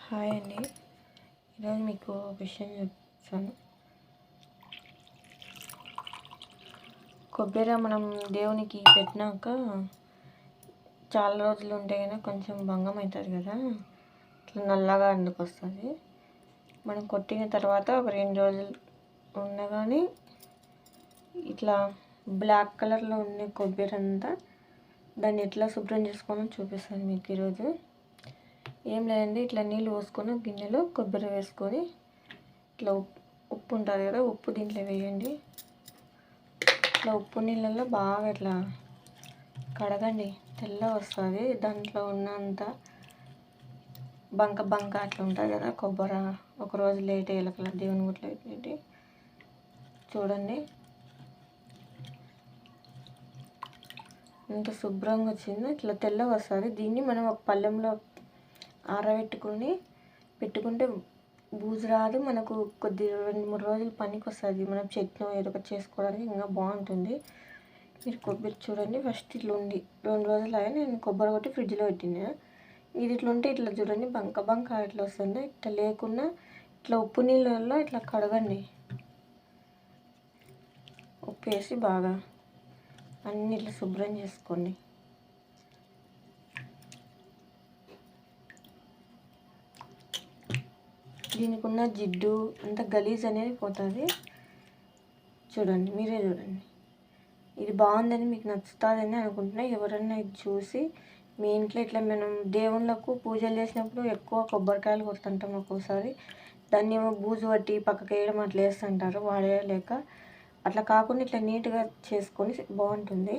Hi అండి. ఈరోజు మీకు ఒక విషయం చెప్తాను. కొబ్బరి మనం దేవునికి పెట్టినాక చాలా రోజులు ఉంటే కనుక కొంచెం భంగం అవుతుంది కదా, ఇట్లా నల్లగా అందుకు వస్తుంది. మనం కొట్టిన తర్వాత ఒక 2 రోజులు ఉండగానే ఇట్లా బ్లాక్ కలర్లో ఉన్న కొబ్బరి అంతా దాన్ని ఎట్లా శుభ్రం చేసుకోవాలని చూపిస్తాను మీకు ఈరోజు. ఏం లేదండి, ఇట్లా నీళ్ళు పోసుకొని గిన్నెలో కొబ్బరి వేసుకొని ఇట్లా ఉప్పు ఉంటుంది కదా, ఉప్పు దీంట్లో వేయండి. ఇట్లా ఉప్పు నీళ్ళల్లో బాగా ఇట్లా కడగండి, తెల్లగా వస్తుంది. దాంట్లో ఉన్నంత బంక అట్లా ఉంటుంది కదా కొబ్బరి, ఒకరోజు లేట్ అయ్యేలా దేవుని గుట్లో పెట్టి చూడండి ఎంత శుభ్రంగా వచ్చిందో. ఇట్లా తెల్లగా వస్తుంది. దీన్ని మనం ఒక పళ్ళెంలో పెట్టుకుంటే బూజు రాదు. మనకు కొద్దిగా 2-3 రోజులు పనికి వస్తుంది. మనం చట్నీ ఏదో ఒకటి చేసుకోవడానికి ఇంకా బాగుంటుంది. మీరు కొబ్బరి చూడండి, ఫస్ట్ ఇట్లా ఉంది 2 రోజులు అయ్యా నేను కొబ్బరి కొట్టి ఫ్రిడ్జ్లో పెట్టినా. ఇది ఇట్లా ఉంటే ఇట్లా చూడండి బంక ఇట్లా వస్తుంది. ఇట్లా లేకుండా ఇట్లా ఉప్పు నీళ్ళల్లో ఇట్లా కడగండి. ఉప్పు వేసి బాగా అన్నీ ఇట్లా శుభ్రం చేసుకోండి. దీనికి ఉన్న జిడ్డు అంత గలీజ్ అనేది పోతుంది. చూడండి, మీరే చూడండి. ఇది బాగుందని మీకు నచ్చుతుందని అనుకుంటున్నా. ఎవరన్నా ఇది చూసి మీ ఇంట్లో ఇట్లా మనం దేవుళ్ళకు పూజలు చేసినప్పుడు ఎక్కువ కొబ్బరికాయలు కొడుతుంటాం. ఒక్కోసారి దాన్ని ఏమో బూజు పట్టి పక్కకి వేయడం అట్లా వేస్తుంటారు వాడేయలేక. అట్లా కాకుండా ఇట్లా నీట్గా చేసుకొని బాగుంటుంది.